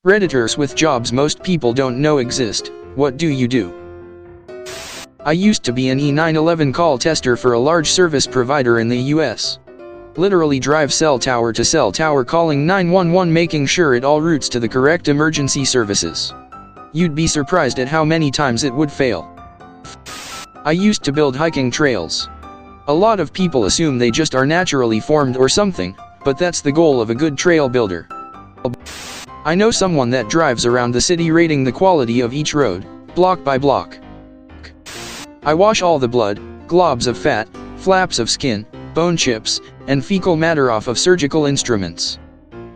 Redditors with jobs most people don't know exist. What do you do? I used to be an E911 call tester for a large service provider in the US. Literally drive cell tower to cell tower calling 911, making sure it all routes to the correct emergency services. You'd be surprised at how many times it would fail. I used to build hiking trails. A lot of people assume they just are naturally formed or something, but that's the goal of a good trail builder. I know someone that drives around the city rating the quality of each road, block by block. I wash all the blood, globs of fat, flaps of skin, bone chips, and fecal matter off of surgical instruments.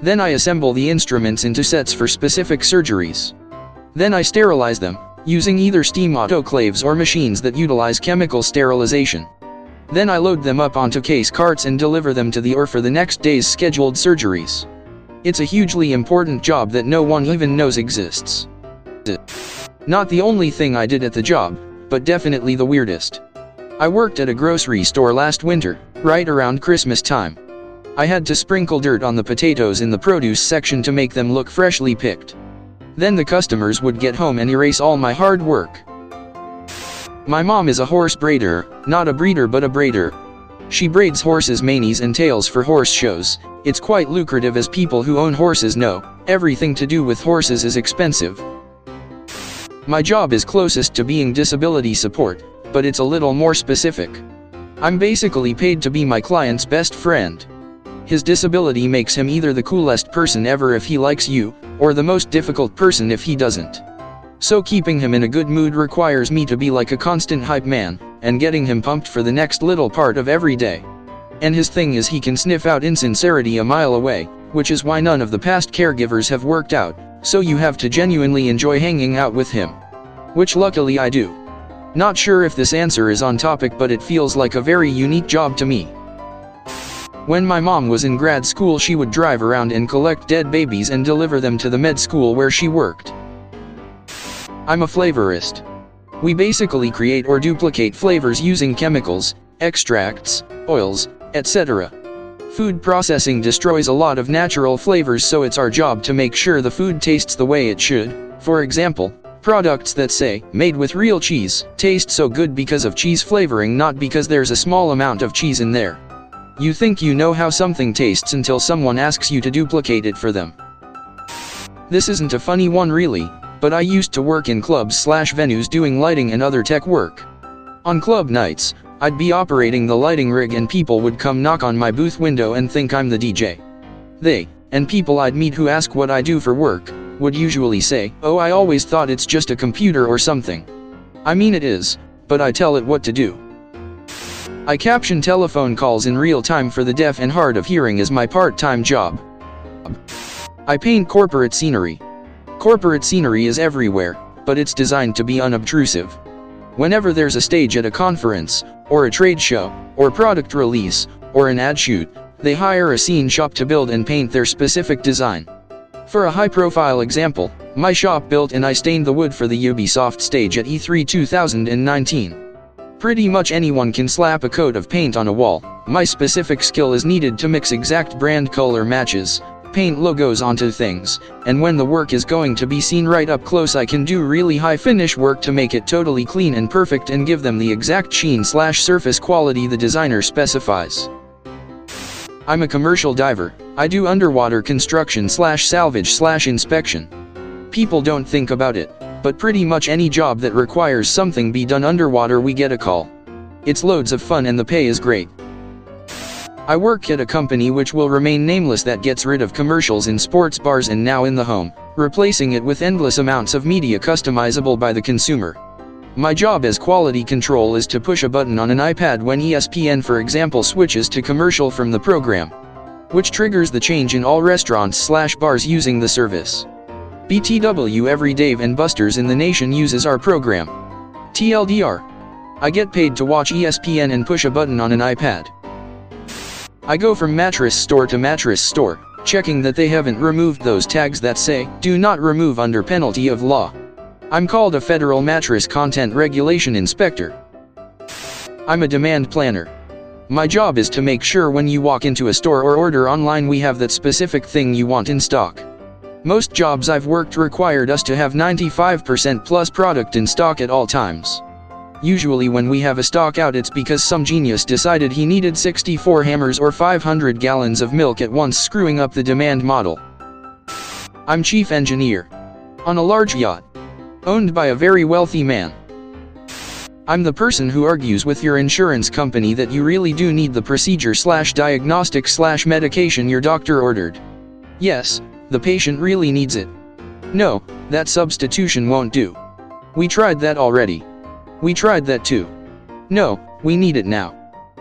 Then I assemble the instruments into sets for specific surgeries. Then I sterilize them, using either steam autoclaves or machines that utilize chemical sterilization. Then I load them up onto case carts and deliver them to the OR for the next day's scheduled surgeries. It's a hugely important job that no one even knows exists. Not the only thing I did at the job, but definitely the weirdest. I worked at a grocery store last winter, right around Christmas time. I had to sprinkle dirt on the potatoes in the produce section to make them look freshly picked. Then the customers would get home and erase all my hard work. My mom is a horse braider, not a breeder but a braider. She braids horses' manes and tails for horse shows. It's quite lucrative, as people who own horses know. Everything to do with horses is expensive. My job is closest to being disability support, but it's a little more specific. I'm basically paid to be my client's best friend. His disability makes him either the coolest person ever if he likes you, or the most difficult person if he doesn't. So keeping him in a good mood requires me to be like a constant hype man, and getting him pumped for the next little part of every day. And his thing is he can sniff out insincerity a mile away, which is why none of the past caregivers have worked out, so you have to genuinely enjoy hanging out with him. Which luckily I do. Not sure if this answer is on topic, but it feels like a very unique job to me. When my mom was in grad school, she would drive around and collect dead babies and deliver them to the med school where she worked. I'm a flavorist. We basically create or duplicate flavors using chemicals, extracts, oils, etc. Food processing destroys a lot of natural flavors, so it's our job to make sure the food tastes the way it should. For example, products that say, made with real cheese, taste so good because of cheese flavoring, not because there's a small amount of cheese in there. You think you know how something tastes until someone asks you to duplicate it for them. This isn't a funny one really, but I used to work in clubs/venues doing lighting and other tech work. On club nights, I'd be operating the lighting rig and people would come knock on my booth window and think I'm the DJ. They, and people I'd meet who ask what I do for work, would usually say, "Oh, I always thought it's just a computer or something." I mean it is, but I tell it what to do. I caption telephone calls in real time for the deaf and hard of hearing as my part-time job. I paint corporate scenery. Corporate scenery is everywhere, but it's designed to be unobtrusive. Whenever there's a stage at a conference, or a trade show, or product release, or an ad shoot, they hire a scene shop to build and paint their specific design. For a high-profile example, my shop built and I stained the wood for the Ubisoft stage at E3 2019. Pretty much anyone can slap a coat of paint on a wall. My specific skill is needed to mix exact brand color matches, paint logos onto things, and when the work is going to be seen right up close, I can do really high finish work to make it totally clean and perfect and give them the exact sheen/surface quality the designer specifies. I'm a commercial diver. I do underwater construction/salvage/inspection. People don't think about it, but pretty much any job that requires something be done underwater, we get a call. It's loads of fun and the pay is great. I work at a company which will remain nameless that gets rid of commercials in sports bars and now in the home, replacing it with endless amounts of media customizable by the consumer. My job as quality control is to push a button on an iPad when ESPN, for example, switches to commercial from the program, which triggers the change in all restaurants/bars using the service. BTW, every Dave and Buster's in the nation uses our program. TLDR. I get paid to watch ESPN and push a button on an iPad. I go from mattress store to mattress store, checking that they haven't removed those tags that say, "Do not remove under penalty of law." I'm called a Federal Mattress Content Regulation Inspector. I'm a demand planner. My job is to make sure when you walk into a store or order online we have that specific thing you want in stock. Most jobs I've worked required us to have 95% plus product in stock at all times. Usually when we have a stock out, it's because some genius decided he needed 64 hammers or 500 gallons of milk at once, screwing up the demand model. I'm chief engineer on a large yacht owned by a very wealthy man. I'm the person who argues with your insurance company that you really do need the procedure/diagnostic/medication your doctor ordered. Yes, the patient really needs it. No, that substitution won't do. We tried that already. We tried that too. No, we need it now.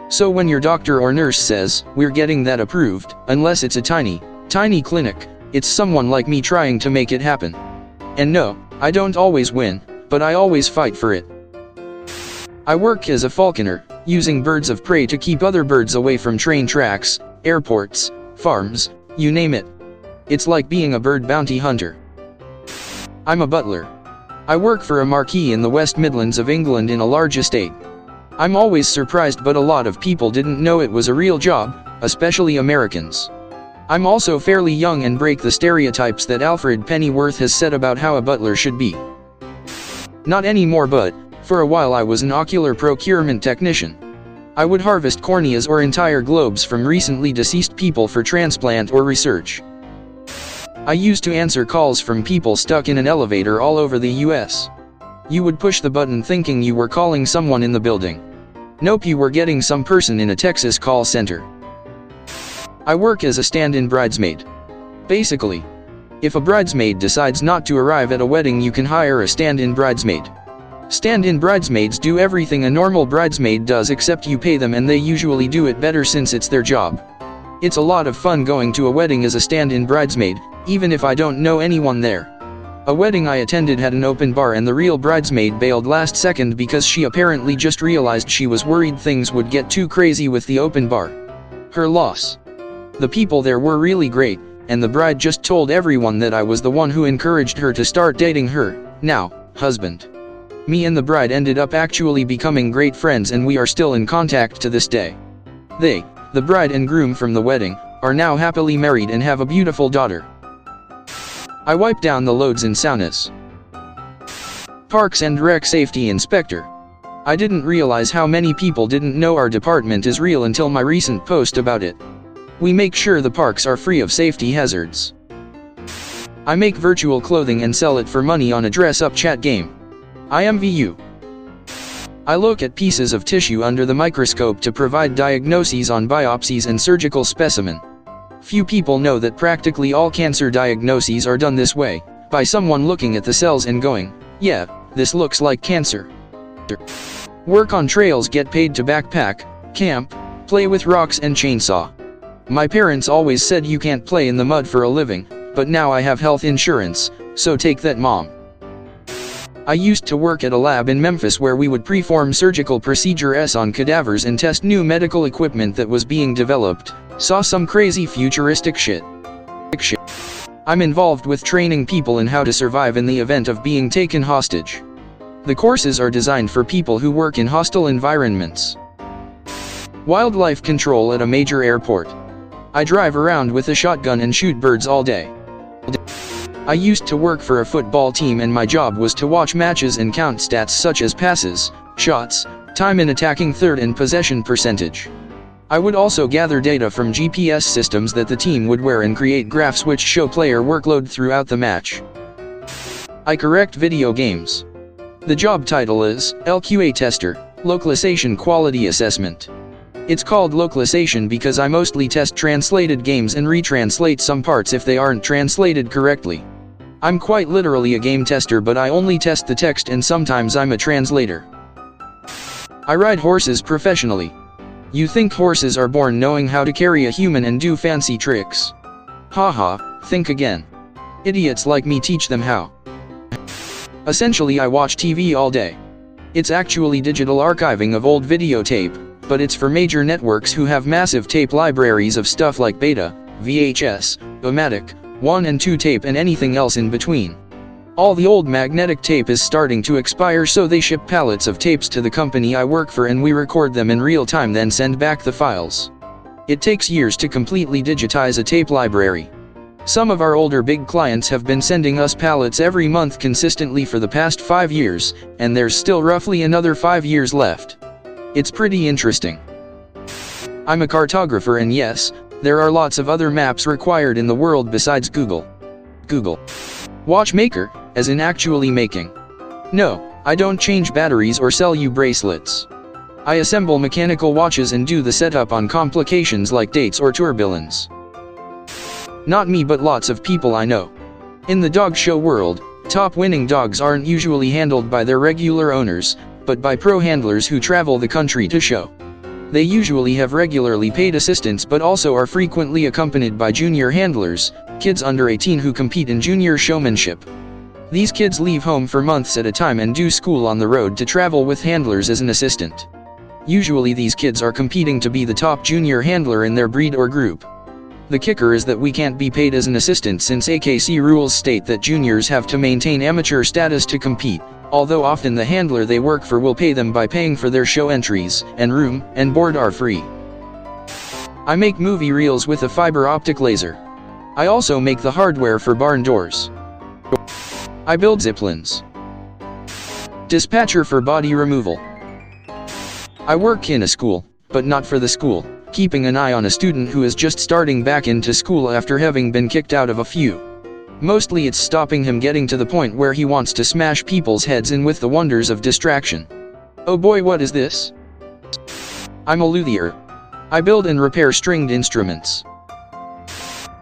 So when your doctor or nurse says, we're getting that approved, unless it's a tiny clinic, it's someone like me trying to make it happen. And no, I don't always win, but I always fight for it. I work as a falconer, using birds of prey to keep other birds away from train tracks, airports, farms, you name it. It's like being a bird bounty hunter. I'm a butler. I work for a marquis in the West Midlands of England in a large estate. I'm always surprised, but a lot of people didn't know it was a real job, especially Americans. I'm also fairly young and break the stereotypes that Alfred Pennyworth has said about how a butler should be. Not anymore, but for a while I was an ocular procurement technician. I would harvest corneas or entire globes from recently deceased people for transplant or research. I used to answer calls from people stuck in an elevator all over the US. You would push the button thinking you were calling someone in the building. Nope, you were getting some person in a Texas call center. I work as a stand-in bridesmaid. Basically, if a bridesmaid decides not to arrive at a wedding, you can hire a stand-in bridesmaid. Stand-in bridesmaids do everything a normal bridesmaid does, except you pay them, and they usually do it better since it's their job. It's a lot of fun going to a wedding as a stand-in bridesmaid, even if I don't know anyone there. A wedding I attended had an open bar, and the real bridesmaid bailed last second because she apparently just realized she was worried things would get too crazy with the open bar. Her loss. The people there were really great, and the bride just told everyone that I was the one who encouraged her to start dating her now husband. Me and the bride ended up actually becoming great friends, and we are still in contact to this day. They, the bride and groom from the wedding, are now happily married and have a beautiful daughter. I wipe down the loads in saunas. Parks and Rec Safety Inspector. I didn't realize how many people didn't know our department is real until my recent post about it. We make sure the parks are free of safety hazards. I make virtual clothing and sell it for money on a dress-up chat game. IMVU. I look at pieces of tissue under the microscope to provide diagnoses on biopsies and surgical specimen. Few people know that practically all cancer diagnoses are done this way, by someone looking at the cells and going, yeah, this looks like cancer. Work on trails, get paid to backpack, camp, play with rocks and chainsaw. My parents always said you can't play in the mud for a living, but now I have health insurance, so take that, Mom. I used to work at a lab in Memphis where we would perform surgical procedures on cadavers and test new medical equipment that was being developed. Saw some crazy futuristic shit. I'm involved with training people in how to survive in the event of being taken hostage. The courses are designed for people who work in hostile environments. Wildlife control at a major airport. I drive around with a shotgun and shoot birds all day. I used to work for a football team, and my job was to watch matches and count stats such as passes, shots, time in attacking third, and possession percentage. I would also gather data from GPS systems that the team would wear and create graphs which show player workload throughout the match. I correct video games. The job title is LQA Tester, Localization Quality Assessment. It's called localization because I mostly test translated games and retranslate some parts if they aren't translated correctly. I'm quite literally a game tester, but I only test the text, and sometimes I'm a translator. I ride horses professionally. You think horses are born knowing how to carry a human and do fancy tricks? Haha, think again. Idiots like me teach them how. Essentially, I watch TV all day. It's actually digital archiving of old videotape, but it's for major networks who have massive tape libraries of stuff like beta, VHS, Omatic, 1 and 2 tape, and anything else in between. All the old magnetic tape is starting to expire, so they ship pallets of tapes to the company I work for, and we record them in real time, then send back the files. It takes years to completely digitize a tape library. Some of our older big clients have been sending us pallets every month consistently for the past 5 years, and there's still roughly another 5 years left. It's pretty interesting. I'm a cartographer, and yes, there are lots of other maps required in the world besides Google. Watchmaker, as in actually making. No, I don't change batteries or sell you bracelets. I assemble mechanical watches and do the setup on complications like dates or turbulence. Not me, but lots of people I know. In the dog show world, top winning dogs aren't usually handled by their regular owners, but by pro handlers who travel the country to show. They usually have regularly paid assistants, but also are frequently accompanied by junior handlers, kids under 18 who compete in junior showmanship. These kids leave home for months at a time and do school on the road to travel with handlers as an assistant. Usually these kids are competing to be the top junior handler in their breed or group. The kicker is that we can't be paid as an assistant, since AKC rules state that juniors have to maintain amateur status to compete, although often the handler they work for will pay them by paying for their show entries, and room and board are free. I make movie reels with a fiber optic laser. I also make the hardware for barn doors. I build ziplines. Dispatcher for body removal. I work in a school, but not for the school, keeping an eye on a student who is just starting back into school after having been kicked out of a few. Mostly it's stopping him getting to the point where he wants to smash people's heads in with the wonders of distraction. Oh boy, what is this? I'm a luthier. I build and repair stringed instruments.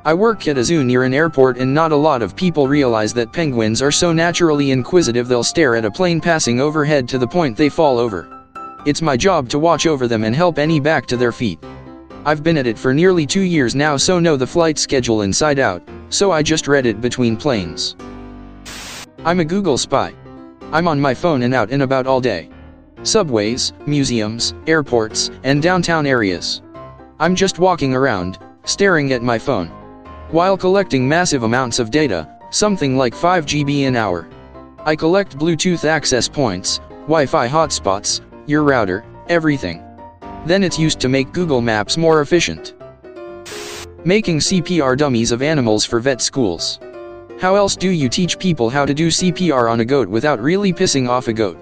I work at a zoo near an airport, and not a lot of people realize that penguins are so naturally inquisitive they'll stare at a plane passing overhead to the point they fall over. It's my job to watch over them and help any back to their feet. I've been at it for nearly 2 years now, so know the flight schedule inside out, so I just read it between planes. I'm a Google spy. I'm on my phone and out and about all day. Subways, museums, airports, and downtown areas. I'm just walking around, staring at my phone, while collecting massive amounts of data, something like 5 GB an hour. I collect Bluetooth access points, Wi-Fi hotspots, your router, everything. Then it's used to make Google Maps more efficient. Making CPR dummies of animals for vet schools. How else do you teach people how to do CPR on a goat without really pissing off a goat?